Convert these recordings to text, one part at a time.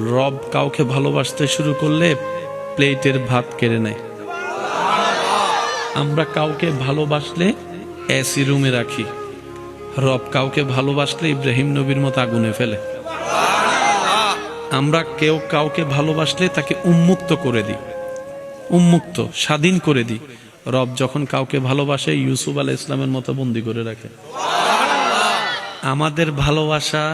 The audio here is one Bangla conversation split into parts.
রব কাউকে ভালোবাসতে শুরু করলে প্লেটের ভাত কেড়ে নেয়। আমরা কাউকে ভালোবাসলে এসি রুমে রাখি, রব কাউকে ভালোবাসলে ইব্রাহিম নবীর মতো আগুনে ফেলে। আমরা কেউ কাউকে ভালোবাসলে তাকে উন্মুক্ত করে দিই, উন্মুক্ত স্বাধীন করে দিই। রব যখন কাউকে ভালোবাসে ইউসুফ আলাইহিস সালামের মতো বন্দী করে রাখে। আমাদের ভালোবাসা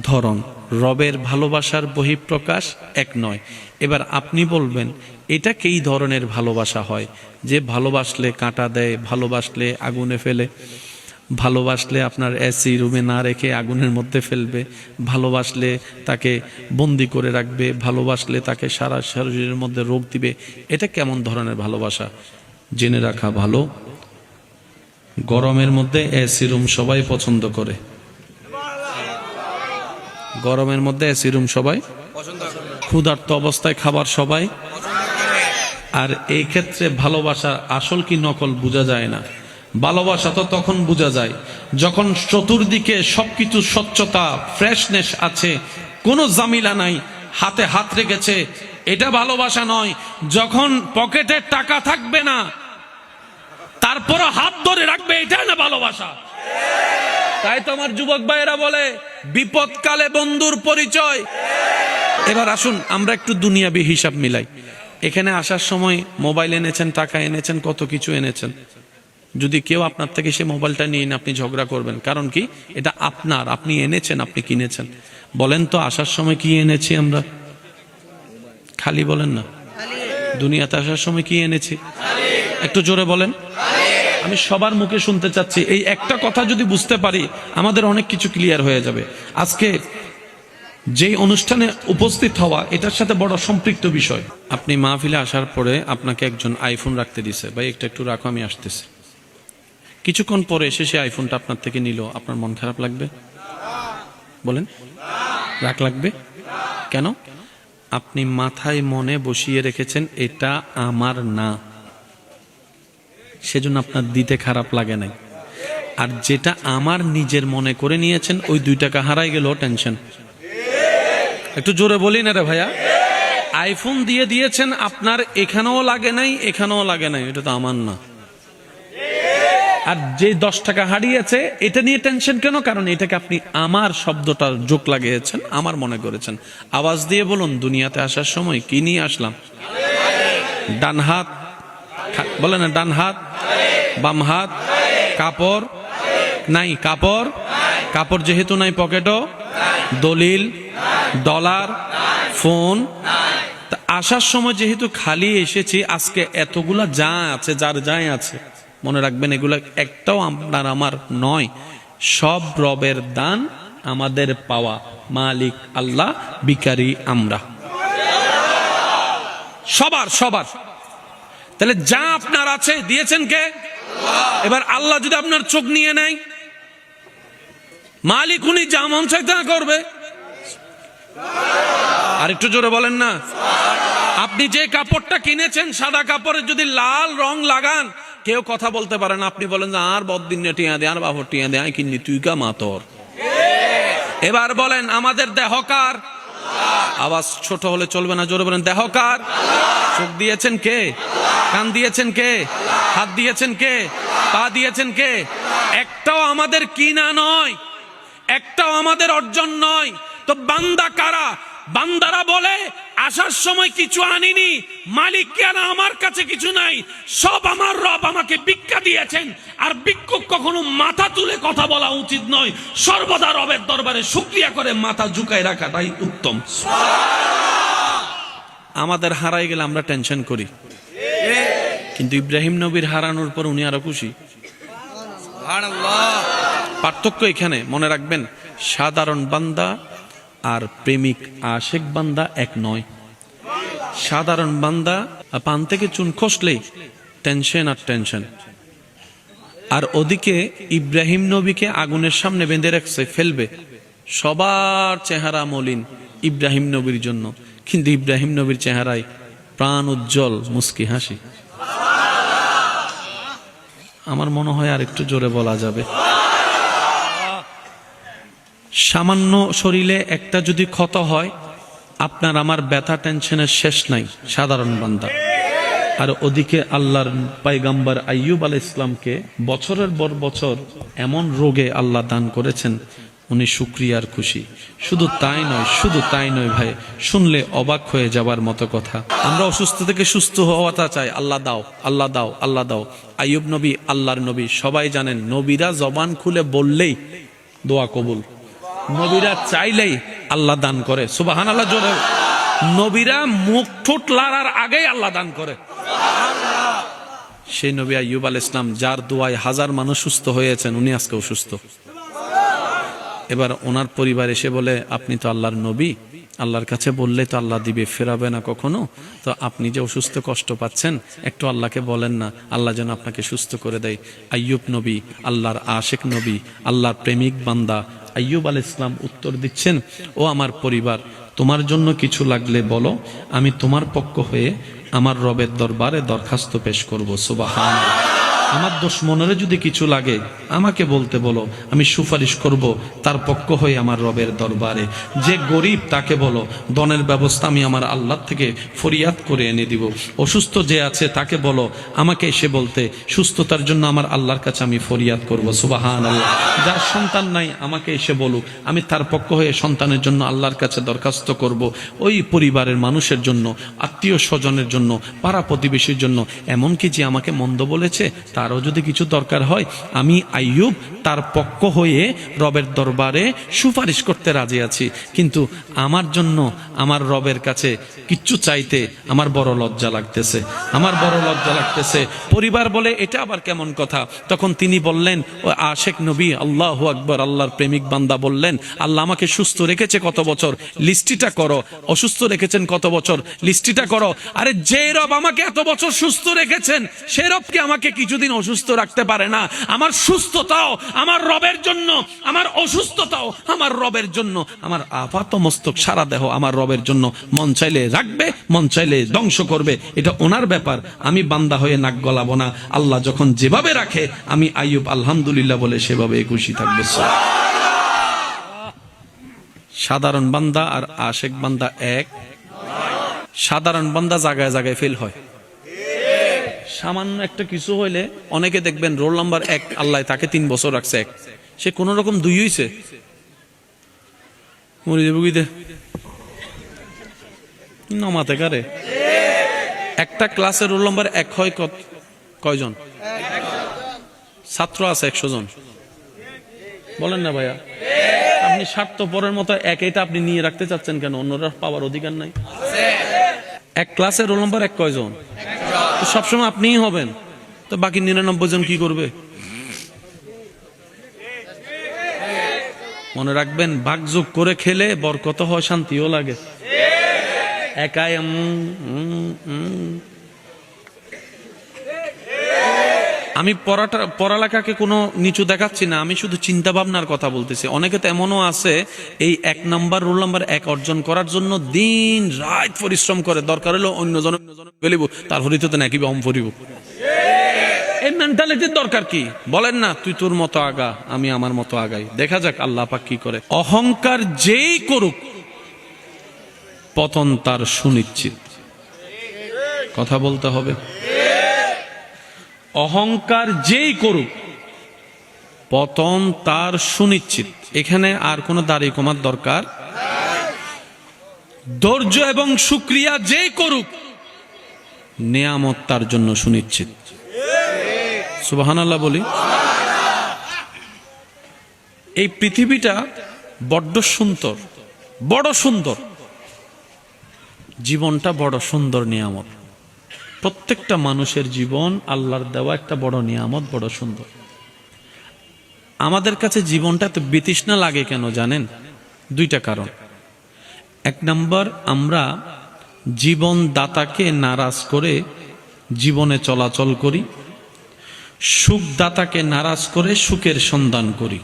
ধরন, রবের ভালোবাসার বহিঃপ্রকাশ এক নয়। এবার আপনি বলবেন এটা কি ধরনের ভালোবাসা হয়? যে ভালোবাসলে কাঁটা দেয়, ভালোবাসলে আগুনে ফেলে, ভালোবাসলে আপনার এসি রুমে না রেখে আগুনের মধ্যে ফেলবে, ভালোবাসলে তাকে বন্দি করে রাখবে, ভালোবাসলে তাকে সারা শরীরের মধ্যে রোগ দিবে। এটা কেমন ধরনের ভালোবাসা? জেনে রাখা ভালো, গরমের মধ্যে এসি রুম সবাই পছন্দ করে। গরমের মধ্যে এসি রুম সবাই পছন্দ করে, ক্ষুধার্ত অবস্থায় খাবার সবাই। আর এই ক্ষেত্রে ভালোবাসার আসল কি নকল বোঝা যায় না। ভালোবাসা তো তখন বোঝা যায় যখন চতুর্দিকে সবকিছু স্বচ্ছতা, ফ্রেশনেস আছে, কোনো জামিলা নাই, হাতে হাত রেখেছে। এটা ভালোবাসা নয়। যখন পকেটে টাকা থাকবে না তারপরও হাত ধরে রাখবে, এটা না ভালোবাসা। তাই তো আমার যুবক ভাইয়েরা বলে বিপদকালে বন্ধুর পরিচয়। এবার আসুন আমরা একটু দুনিয়াবি হিসাব মিলাই। এখানে আসার সময় মোবাইল এনেছেন, টাকা এনেছেন, কত কিছু এনেছেন। যদি কেউ আপনার থেকে সে মোবাইলটা নিয়ে আপনি ঝগড়া করবেন, কারণ কি? এটা আপনার, আপনি এনেছেন, আপনি কিনেছেন। বলেন তো আসার সময় কি এনেছি আমরা? খালি বলেন না। দুনিয়াতে আসার সময় কি এনেছি? একটু জোরে বলেন। আমি সবার মুখে শুনতে চাচ্ছি। এই একটা কথা যদি বুঝতে পারি আমাদের অনেক কিছু ক্লিয়ার হয়ে যাবে। আজকে যে অনুষ্ঠানে উপস্থিত হওয়া এটার সাথে বড় সম্পৃক্ত বিষয়। আপনি মাহফিলে আসার পরে আপনাকে একজন আইফোন রাখতে দিছে, ভাই একটু রাখো আমি আসতেছি। কিছুক্ষণ পরে এসে সে আইফোনটা আপনার থেকে নিল, আপনার মন খারাপ লাগবে? বলেন, রাগ লাগবে কেন? আপনি মাথায় মনে বসিয়ে রেখেছেন এটা আমার না, সেজন্য আপনার দিতে খারাপ লাগে নাই। আর যেটা আমার নিজের মনে করে নিয়েছেন, ওই 2 টাকা হারাই গেল টেনশন। একটু জোরে বলি না রে ভাইয়া। আইফোন দিয়ে দিয়েছেন, আপনার এখানেও লাগে নাই, এখানেও লাগে নাই, এটা তো আমার না। আর যে 10 টাকা হারিয়েছে এটা নিয়ে টেনশন কেন? কারণ এটাকে আপনি আমার শব্দটা যোগ লাগিয়েছেন, আমার মনে করেছেন। আওয়াজ দিয়ে বলুন, দুনিয়াতে আসার সময় কি নিয়ে আসলাম? ডান হাত বলে না, ডান হাত, বাম হাত, কাপড় নাই, কাপড় যেহেতু নাই, পকেটও দলিল, ডলার, ফোন। আসার সময় যেহেতু খালি এসেছি, আজকে এতগুলা যা আছে, যার যাই আছে, মনে রাখবেন এগুলা একটাও আপনার আমার নয়, সব রবের দান, আমাদের পাওয়া। মালিক আল্লাহ, ভিখারি আমরা, সবার। তাহলে যা আপনার আছে দিয়েছেন কে? এবার আল্লাহ যদি আপনার চোখ নিয়ে নেয়, মালিক উনি যা মন চাইতে না করবে। আর একটু জোরে বলেন না। আপনি যে কাপড়টা কিনেছেন, সাদা কাপড়ে যদি লাল রং লাগান, কেউ কথা বলতে পারে না। আপনি বলেন যে আর বদিন টিয়া দে, আর বাবর টিয়া দে, আই কিনি তুই কা মাতর। এবার বলেন আমাদের দেহকার? আওয়াজ ছোট হলে চলবে না, জোরে বলেন দেহকার। চোখ দিয়েছেন কে? কান দিয়েছেন কে? হাত দিয়েছেন কে? পা দিয়েছেন কে? একটাও আমাদের কিনা নয়, একটাও আমাদের অর্জন নয়। তো বান্দা কারা? বান্দারা বলে আসার সময় কিছু আনিনি, মালিক কেন আমার কাছে কিছু নাই, সব আমার রব আমাকে ভিক্ষা দিয়েছেন। আর ভিক্ষুক কখনো মাথা তুলে কথা বলা উচিত নয়, সর্বদা রবের দরবারে শুকরিয়া করে মাথা ঝুঁকায় রাখাটাই উত্তম। আমাদের হারাই গেলে আমরা টেনশন করি, কিন্তু ইব্রাহিম নবীর হারানোর পর উনি আরো খুশি। পার্থক্য এখানে মনে রাখবেন, সাধারণ বান্দা আর প্রেমিক আশেক বান্দা এক নয়। সাধারণ বান্দা পান থেকে চুন খসলেই টেনশন আর টেনশন। আর ওদিকে ইব্রাহিম নবীকে আগুনের সামনে বেঁধে রাখছে, ফেলবে। সবার চেহারা মলিন ইব্রাহিম নবীর জন্য, কিন্তু ইব্রাহিম নবীর চেহারায় প্রাণ উজ্জ্বল মুস্কি হাসি। আমার মনে হয় আর একটু জোরে বলা যাবে। সামান্য শরীরে একটা যদি ক্ষত হয় আপনার আমার ব্যথা টেনশনের শেষ নাই, সাধারণ বান্দা। আর ওদিকে আল্লাহর পয়গম্বর আইয়ুব আলাইহিস সালামকে বছরের পর বছর এমন রোগে আল্লাহ দান করেছেন, উনি শুকরিয়ার খুশি। শুধু তাই নয় ভাই, শুনলে অবাক হয়ে যাবার মতো কথা। আমরা অসুস্থ থেকে সুস্থ হওয়াটা চাই, আল্লাহ দাও, আল্লাহ দাও, আল্লাহ দাও। আইয়ুব নবী আল্লাহর নবী, সবাই জানেন নবীরা জবান খুলে বললেই দোয়া কবুল, নবীরা চাইলেই আল্লাহ দান করে। সুবহানাল্লাহ জোরে। নবীরা মুখ ঠোঁট লড়ার আগেই আল্লাহ দান করে। সেই নবী আইয়ুব আলাইহিস সালাম, যার দোয়ায় হাজার মানুষ সুস্থ হয়েছেন, উনি আজকে অসুস্থ। এবার ওনার পরিবার এসে বলে, আপনি তো আল্লাহর নবী, আল্লাহর কাছে বললে তো আল্লাহ দিবে, ফেরাবে না কখনো। তো আপনি যে অসুস্থ কষ্ট পাচ্ছেন, একটু আল্লাহকে বলেন না, আল্লাহ যেন আপনাকে সুস্থ করে দেয়। আইয়ুব নবী, আল্লাহর আশেক নবী, আল্লাহর প্রেমিক বান্দা আইয়ুব আলাইহিস সালাম উত্তর দিচ্ছেন, ও আমার পরিবার, তোমার জন্য কিছু লাগলে বলো, আমি তোমার পক্ষ হয়ে আমার রবের দরবারে দরখাস্ত পেশ করব। সুবহানাল্লাহ। আমার দুশমনেরে যদি কিছু লাগে আমাকে বলতে বলো, আমি সুপারিশ করব তার পক্ষ হয়ে আমার রবের দরবারে। যে গরিব তাকে বলো, দনের ব্যবস্থা আমি আমার আল্লাহ থেকে ফরিয়াদ করে এনে দিব। অসুস্থ যে আছে তাকে বলো, আমাকে এসে বলতে, সুস্থতার জন্য আমার আল্লাহর কাছে আমি ফরিয়াদ করব। সুবহানাল্লাহ। যার সন্তান নাই আমাকে এসে বলুক, আমি তার পক্ষ হয়ে সন্তানের জন্য আল্লাহর কাছে দরখাস্ত করব। ওই পরিবারের মানুষের জন্য, আত্মীয় স্বজনের জন্য, পাড়া প্রতিবেশীর জন্য, এমনকি যে আমাকে মন্দ বলেছে তারও যদি কিছু দরকার হয়, আমি আইয়ুব তার পক্ষ হয়ে রবের দরবারে সুপারিশ করতে রাজি আছি। কিন্তু আমার জন্য আমার রবের কাছে কিচ্ছু চাইতে আমার বড় লজ্জা লাগতেছে, আমার বড় লজ্জা লাগতেছে। পরিবার বলে, এটা আবার কেমন কথা? তখন তিনি বললেন, ও আশেক নবী, আল্লাহু আকবার, আল্লাহর প্রেমিক বান্দা বললেন, আল্লাহ আমাকে সুস্থ রেখেছে কত বছর, লিস্টিটা করো। অসুস্থ রেখেছেন কত বছর, লিস্টিটা করো। আরে যে রব আমাকে এত বছর সুস্থ রেখেছেন, সে রব কি আমাকে কিছুদিন অসুস্থ রাখতে পারে না? আমার সুস্থতাও আমার রবের জন্য, আমার অসুস্থতাও আমার রবের জন্য, আমার আপাত মস্তক সারা দেহ আমার রবের জন্য। মন চাইলে রাখবে, মন চাইলে ধ্বংস করবে, এটা ওনার ব্যাপার। আমি বান্দা হয়ে নাক গলাবো না। আল্লাহ যখন যেভাবে রাখে, আমি আইয়ুব আলহামদুলিল্লাহ বলে সেভাবে খুশি থাকবো। সাধারণ বান্দা আর আশেক বান্দা এক। সাধারণ বান্দা জায়গায় জায়গায় ফেল হয়। সামান্য একটা কিছু হইলে অনেকে দেখবেন রোল নাম্বার 1, আল্লাহ তাকে 3 বছর রাখছে 1, সে কোন রকম 2 হইছে, মরে যাবে বুঝতে নমাতে কারে। একটা ক্লাসের রোল নাম্বার 1 হয় কয়জন? ছাত্র আছে 100 জন, বলেন না ভাইয়া? আপনি স্বার্থপরের মতো এটা আপনি নিয়ে রাখতে চাচ্ছেন কেন? অন্যরা পাওয়ার অধিকার নাই? এক ক্লাসের রোল নাম্বার 1 কয়জন? সবসময় আপনিই হবেন, তো বাকি 99 জন কি করবে? মনে রাখবেন, ভাগযোগ করে খেলে বরকত হয়, শান্তিও লাগে। একাই আমি পড়ালেখাকে কোনো নিচু দেখাচ্ছি না, আমি শুধু চিন্তা ভাবনার কথা বলতেছি। অনেকে তো এমনও আছে, এই 1 নাম্বার রোল নাম্বার 1 অর্জন করার জন্য দিন রাত পরিশ্রম করে, দরকার হলো অন্যজন ফেলিব, তারপরে তো নাকি বম ফরিব। এই মেন্টালিটির দরকার কি? বলেন না, তুই তোর মতো আগা, আমি আমার মতো আগাই, দেখা যাক আল্লাহ পাক কি করে। অহংকার যেই করুক, পতন তার সুনিশ্চিত। কথা বলতে হবে। অহংকার যেই করুক, পতন তার সুনিশ্চিত। এখানে আর কোনো দাড়ি কমার দরকার। ধৈর্য এবং শুকরিয়া যেই করুক, নেয়ামত তার জন্য সুনিশ্চিত। সুবহানাল্লাহ বলি। এই পৃথিবীটা বড্ড সুন্দর, বড় সুন্দর। জীবনটা বড় সুন্দর নিয়ামত। প্রত্যেকটা মানুষের জীবন আল্লাহর দেওয়া একটা বড় নিয়ামত, বড় সুন্দর। আমাদের কাছে জীবনটা তো বিতৃষ্ণা লাগে কেন জানেন? 2টা কারণ। 1 নাম্বার, আমরা জীবনদাতাকে নারাজ করে জীবনে চলাচল করি, সুখদাতাকে নারাজ করে সুখের সন্ধান করি।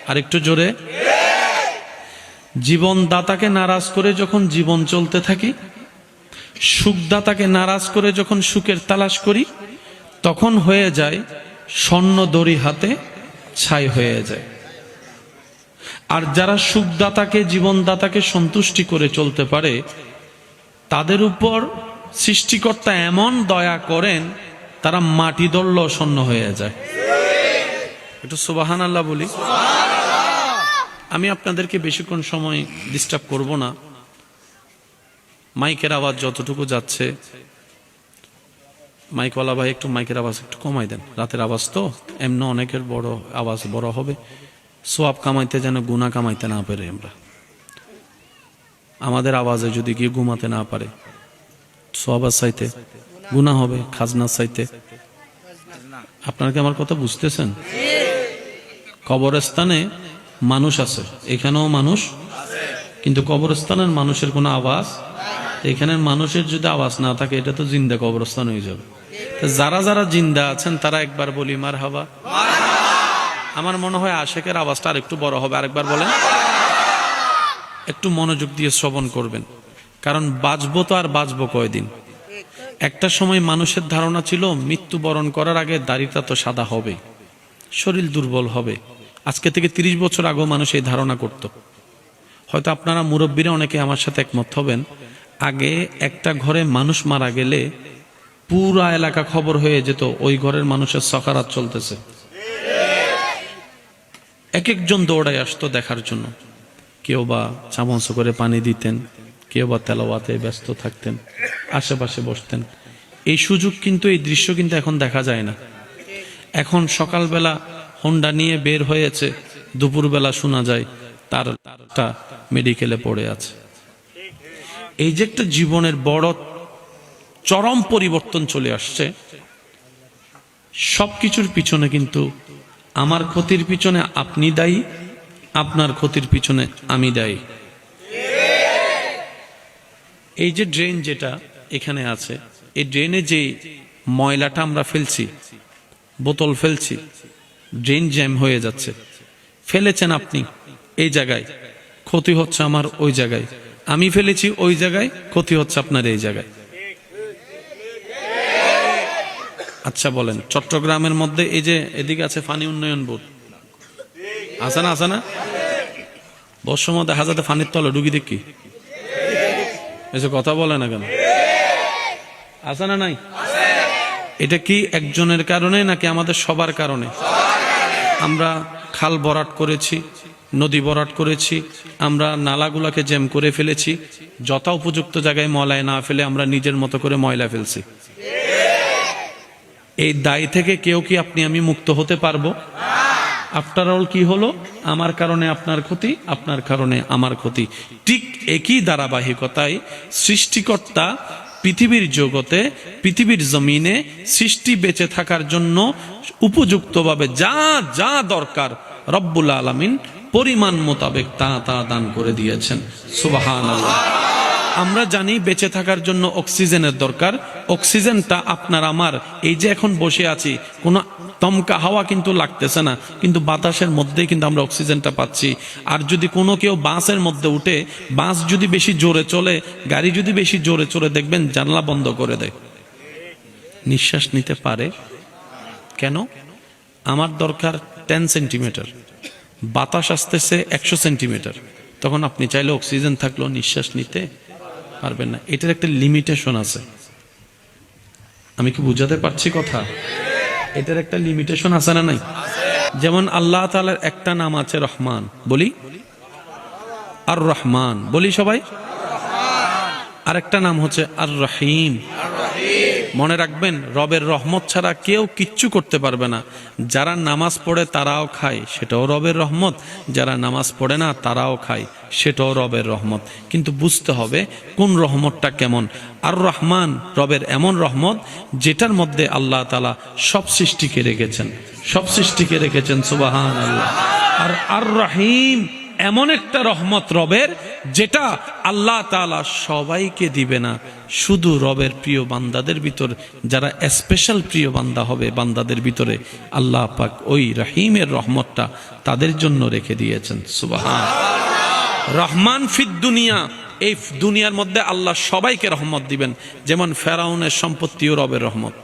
আরেকটু জোরে। জীবনদাতাকে নারাজ করে যখন জীবন চলতে থাকি, সুখদাতাকে নারাজ করে যখন সুখের তালাশ করি, তখন হয়ে যায় স্বর্ণ দড়ি হাতে ছাই হয়ে যায়। আর যারা সুখদাতাকে, জীবনদাতাকে সন্তুষ্টি করে চলতে পারে, তাদের উপর সৃষ্টিকর্তা এমন দয়া করেন, তারা মাটি দল্ল শূন্য হয়ে যায়। একটু সুবহানাল্লাহ বলি। আমি আপনাদেরকে বেশিক্ষণ সময় ডিস্টার্ব করব না। মাইকের আওয়াজ যতটুকু যাচ্ছে, মাইকওয়ালা ভাই একটু মাইকের আওয়াজ একটু কমাই দেন। রাতের আওয়াজ তো এমনি অনেকের বড় আওয়াজ বড় হবে। সোয়াব কামাইতে যেন গুনাহ কামাইতে না পারে আমরা। আমাদের আওয়াজে যদি কেউ ঘুমাতে না পারে, সোয়াবের চাইতে গুনাহ হবে, খাজনার চাইতে। আপনারা কি আমার কথা বুঝতেছেন? কবরস্থানে মানুষ আছে, এখানেও মানুষ, কিন্তু কবরস্থানের মানুষের কোনো আওয়াজ, এখানের মানুষের যদি আওয়াজ না থাকে, এটা তো জিন্দা কবরস্থান হয়ে যাবে। যারা যারা জিন্দা আছেন তারা একবার বলি মারহাবা। আমার মনে হয় আশেকের আওয়াজটা আরেকটু বড় হবে। আরেকবার বলেন। একটু মনোযোগ দিয়ে শ্রবণ করবেন, কারণ বাঁচবো তো আর বাঁচবো কয়দিন। একটা সময় মানুষের ধারণা ছিল মৃত্যুবরণ করার আগে দাড়িটা তো সাদা হবে, শরীর দুর্বল হবে। আজকে থেকে 30 বছর আগেও মানুষ এই ধারণা করত। হয়তো আপনারা মুরব্বীরা অনেকে আমার সাথে একমত হবেন। আগে একটা ঘরে মানুষ মারা গেলে পুরা এলাকা খবর হয়ে যেত ওই ঘরের মানুষের সকারাত চলতেছে। এক একজন দৌড়ায় আসতো দেখার জন্য। কেউ বা চামচ করে পানি দিতেন, কেউ বা তেলাওয়াতে ব্যস্ত থাকতেন, আশেপাশে বসতেন। এই সুযোগ কিন্তু, এই দৃশ্য কিন্তু এখন দেখা যায় না। এখন সকালবেলা হোন্ডা নিয়ে বের হয়েছে, দুপুরবেলা শোনা যায় তারটা মেডিকেলে পড়ে আছে। এই যে একটা জীবনের বড় চরম পরিবর্তন চলে আসছে। সবকিছুর পিছনে কিন্তু আমার ক্ষতির পিছনে আপনি দায়ী, আপনার ক্ষতির পিছনে আমি দায়ী। এই যে ড্রেন যেটা এখানে আছে, এই ড্রেনে যে ময়লাটা আমরা ফেলছি, বোতল ফেলছি, ড্রেন জ্যাম হয়ে যাচ্ছে। ফেলেছেন আপনি এই জায়গায়, ক্ষতি হচ্ছে আমার ওই জায়গায়। আমি ফেলেছি ওই জায়গায়, ক্ষতি হচ্ছে আপনার এই জায়গায়। আচ্ছা বলেন, চট্টগ্রামের মধ্যে এই যে এদিকে আছে পানি উন্নয়ন বোর্ড, আছে না? আছে না? বর্ষর মধ্যে হাজাতে পানির তলে ডুগি দেখি, এসে কথা বলে না কেন? আছে না নাই? এটা কি একজনের কারণে নাকি আমাদের সবার কারণে? আমরা খাল ভরাট করেছি, নদী ভরাট করেছি, আমরা নালাগুলাকে জ্যাম করে ফেলেছি। যথা উপযুক্ত জায়গায় ময়লা না ফেলে আমরা নিজের মতো করে ময়লা ফেলছি। এই দায় থেকে কেউ কি আপনি আমি মুক্ত হতে পারবো? আফটার অল কি হলো? আমার কারণে আপনার ক্ষতি, আপনার কারণে আমার ক্ষতি। ঠিক একই ধারাবাহিকতায় সৃষ্টিকর্তা পৃথিবীর জগতে, পৃথিবীর জমিনে সৃষ্টি বেঁচে থাকার জন্য উপযুক্তভাবে যা যা দরকার রব্বুল আলামিন পরিমাণ মোতাবেক তা দান করে দিয়েছেন। সুবহানাল্লাহ। আমরা জানি বেঁচে থাকার জন্য অক্সিজেনের দরকার। অক্সিজেনটা আপনার আমার, এই যে এখন বসে আছি, কোনো দমকা হাওয়া কিন্তু লাগতেছে না, কিন্তু বাতাসের মধ্যেই কিন্তু আমরা অক্সিজেনটা পাচ্ছি। আর যদি কোনো কেউ বাসের মধ্যে উঠে, বাস যদি বেশি জোরে চলে, গাড়ি যদি বেশি জোরে চলে, দেখবেন জানলা বন্ধ করে দেয়, নিঃশ্বাস নিতে পারে। কেন? আমার দরকার 10 সেন্টিমিটার, বাতাস আসতেছে 100 সেন্টিমিটার, তখন আপনি চাইলে অক্সিজেন থাকলেও নিঃশ্বাস নিতে পারবেন না। এটার একটা লিমিটেশন আছে। আমি কি বুঝাতে পারছি কথা? এটার একটা লিমিটেশন আছে না নাই? যেমন আল্লাহ তাআলার একটা নাম আছে রহমান, বলি আর রহমান, বলি সবাই। আরেকটা নাম হচ্ছে আর রহিম। মনে রাখবেন, রবের রহমত ছাড়া কেউ কিচ্ছু করতে পারবে না। যারা নামাজ পড়ে তারাও খায়, সেটাও রবের রহমত। যারা নামাজ পড়ে না তারাও খায়, সেটাও রবের রহমত। কিন্তু বুঝতে হবে কোন রহমতটা কেমন। আর রহমান রবের এমন রহমত যেটার মধ্যে আল্লাহ তাআলা সব সৃষ্টিকে রেখেছেন, সব সৃষ্টিকে রেখেছেন। সুবহানাল্লাহ। আর আর রহিম এমন একটা রহমত রবের, যেটা আল্লাহ তাআলা সবাইকে দিবে না, শুধু রবের প্রিয় বান্দাদের ভিতর যারা স্পেশাল প্রিয় বান্দা হবে, বান্দাদের ভিতরে আল্লাহ পাক ওই রহিমের রহমতটা তাদের জন্য রেখে দিয়েছেন। সুবহানাল্লাহ। রহমান ফিদ দুনিয়া, এই দুনিয়ার মধ্যে আল্লাহ সবাইকে রহমত দিবেন। যেমন ফেরাউনের সম্পত্তিও রবের রহমত।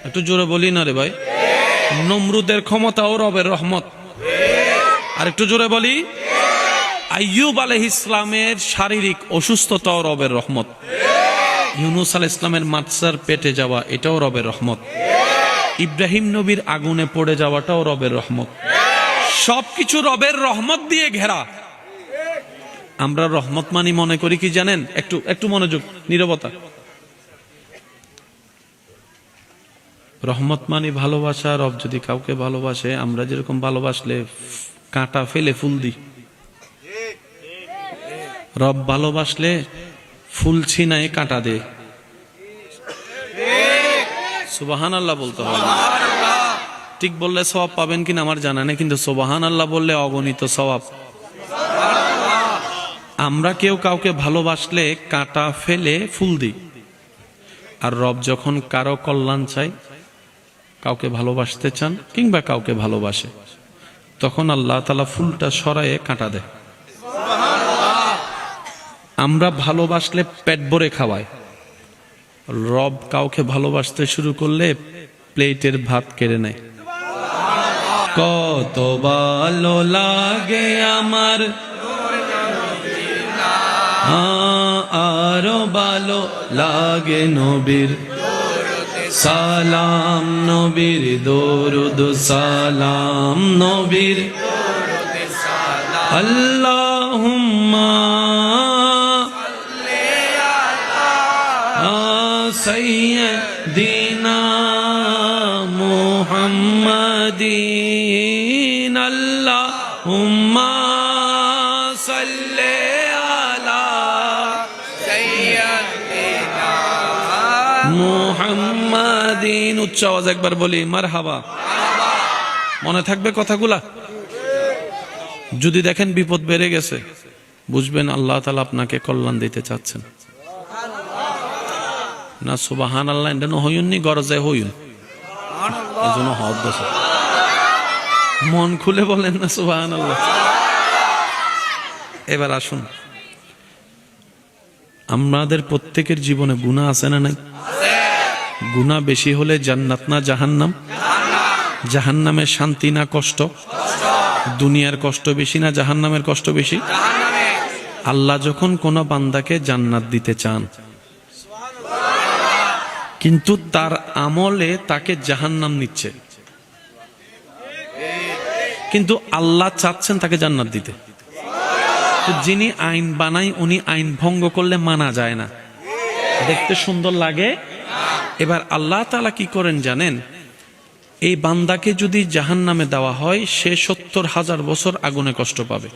একটু জোরে বলি না রে ভাই। নমরুদের ক্ষমতাও রবের রহমত। আর একটু জোরে বলি, আইয়ুব আলাইহিস সালামের শারীরিক অসুস্থতাও রবের রহমত, ইউনুস আলাইহিস সালামের মাছার পেটে যাওয়া এটাও রবের রহমত, ইব্রাহিম নবীর আগুনে পড়ে যাওয়াটাও রবের রহমত, সবকিছু রবের রহমত দিয়ে ঘেরা। আমরা রহমত মানি মনে করি কি জানেন, একটু একটু মনোযোগ, নীরবতা। রহমত মানি ভালোবাসা। রব যদি কাউকে ভালোবাসে, আমরা যেরকম ভালোবাসলে কাঁটা ফেলে ফুল দিই, রব ভালোবাসলে ফুল ছিনায় কাঁটা দে। সুবহানাল্লাহ বলতে হবে। ঠিক বললে সওয়াব পাবেন কিনা আমার জানা নেই, কিন্তু সুবহানাল্লাহ বললে অগণিত সওয়াব। আমরা কেউ কাউকে ভালোবাসলে কাঁটা ফেলে ফুল দিই, আর রব যখন কারো কল্যাণ চাই, কাউকে ভালোবাসতে চান কিংবা কাউকে ভালোবাসে, তখন আল্লাহ তাআলা ফুলটা সরায়ে কাঁটা দেয়। আমরা ভালোবাসলে পেট ভরে খাওয়াই, রব কাউকে ভালোবাসতে শুরু করলে প্লেটের ভাত কেড়ে নেয়। কত ভালো লাগে আমার, আরো ভালো লাগে নবীর সালাম, নবীর দরুদ সালাম, নবীর আল্লাহুম্মা সাইয়্যিদিনা মুহাম্মাদিন, আল্লাহুম্মা সাল্লি আলা সাইয়্যিদিনা মুহাম্মাদিন। উচ্চ আওয়াজ একবার বলি মারহাবা। মনে থাকবে কথাগুলা? যদি দেখেন বিপদ বেড়ে গেছে, বুঝবেন আল্লাহ তাআলা আপনাকে কল্যাণ দিতে চাচ্ছেন। না সুবহানাল্লাহ এটা হইউননি, গরজে হইউন, এজন্য হদ বসে মন খুলে বলেন না সুবহানাল্লাহ। এবার আসুন, আমাদের প্রত্যেকের জীবনে গুনাহ আছে না নাই? গুনাহ বেশি হলে জান্নাত না জাহান্নাম? জাহান্নামের শান্তি না কষ্ট? দুনিয়ার কষ্ট বেশি না জাহান্নামের কষ্ট বেশি? আল্লাহ যখন কোন বান্দাকে জান্নাত দিতে চান, কিন্তু তার আমলে তাকে জাহান্নাম নিচ্ছে, কিন্তু আল্লাহ চাচ্ছেন তাকে জান্নাত দিতে। তো যিনি আইন বানায় উনি আইন ভঙ্গ করলে মানা যায় না, দেখতে সুন্দর লাগে। এবার আল্লাহ তাআলা কি করেন জানেন? এই বান্দাকে যদি জাহান্নামে দেওয়া হয়, সে ৭০,০০০ বছর আগুনে কষ্ট পাবে।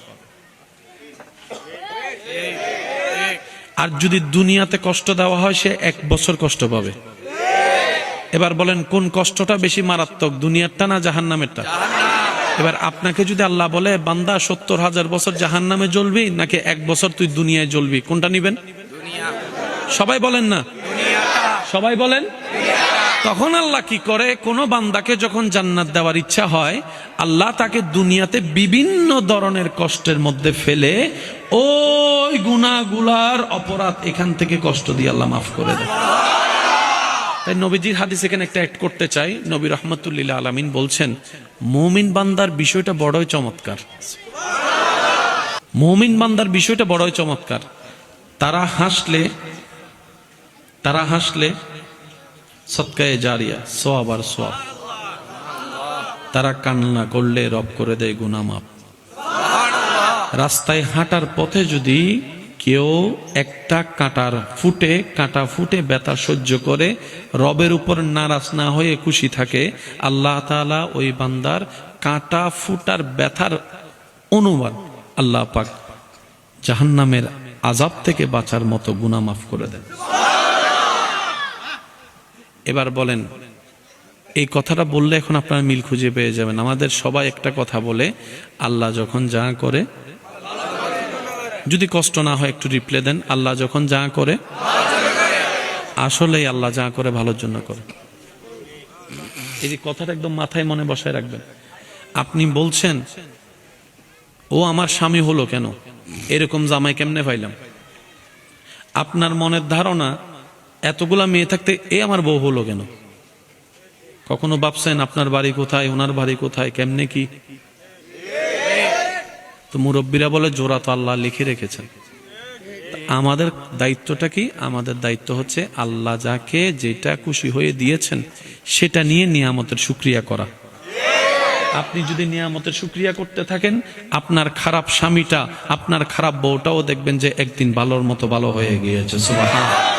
আর যদি দুনিয়াতে কষ্ট দেওয়া হয়, সে ১ বছর কষ্ট পাবে। এবার বলেন কোন কষ্টটা বেশি মারাত্মক, দুনিয়ারটা না জাহান্নামেরটা? এবার আপনাকে যদি আল্লাহ বলে বান্দা ৭০,০০০ বছর জাহান্নামে জ্বলবি নাকি ১ বছর তুই দুনিয়ায় জ্বলবি, কোনটা নিবেন? সবাই বলেন না, সবাই বলেন। তখন আল্লাহ কি করে, কোন বান্দাকে যখন জান্নাত দেওয়ার ইচ্ছা হয়, আল্লাহ তাকে দুনিয়াতে বিভিন্ন ধরনের কষ্টের মধ্যে ফেলে ওই গুনাহগুলার অপরাধ এখান থেকে কষ্ট দিয়ে আল্লাহ মাফ করে দেয়। তাই নবীজির হাদিস এখানে একটা অ্যাড করতে চাই। নবী রাহমাতুল্লিল আলামিন বলছেন, মুমিন বান্দার বিষয়টা বড়ই চমৎকার। মুমিন বান্দার বিষয়টা বড়ই চমৎকার। তারা হাসলে সদকায়ে জারিয়া, সওয়াব আর সওয়াব। তারা কান্না করলে রব করে দেয় গুনাহ মাফ। রাস্তায় হাঁটার পথে যদি কেউ একটা কাঁটা ফুটে ব্যথা সহ্য করে রবের উপর নারাজ না হয়ে খুশি থাকে, আল্লাহ তাআলা ওই বান্দার কাঁটা ফুটার ব্যথার অনুমান আল্লাহ পাক জাহান্নামের আযাব থেকে বাঁচার মতো গুনাহ মাফ করে দেন। এবার বলেন, এই কথাটা বললে এখন আপনারা মিল খুঁজে পেয়ে যাবেন। আমাদের সবাই একটা কথা বলে, আল্লাহ যখন যা করে, যদি কষ্ট না হয় একটু রিপ্লে দেন, আল্লাহ যখন যা করে আসলেই আল্লাহ যা করে ভালোর জন্য করে। এই যে কথাটা একদম মাথায় মনে বসায় রাখবেন। আপনি বলছেন ও আমার স্বামী হলো কেন, এরকম জামাই কেমনে পাইলাম? আপনার মনের ধারণা এতগুলা মেয়ে থাকতে এ আমার বউ হলো কেন? কখনো ভাবছেন আপনার বাড়ি কোথায়, ওনার বাড়ি কোথায়, কেমনে কি? তো মুরব্বীরা বলে জোড়া তো আল্লাহ লিখে রেখেছেন। আমাদের দায়িত্বটা কি? আমাদের দায়িত্ব হচ্ছে আল্লাহ যাকে যেটা খুশি হয়ে দিয়েছেন সেটা নিয়ে নিয়ামতের শুকরিয়া করা। আপনি যদি নিয়ামতের শুকরিয়া করতে থাকেন, আপনার খারাপ স্বামীটা, আপনার খারাপ বউটাও দেখবেন যে একদিন ভালোর মতো ভালো হয়ে গিয়েছে। সুবহানাল্লাহ।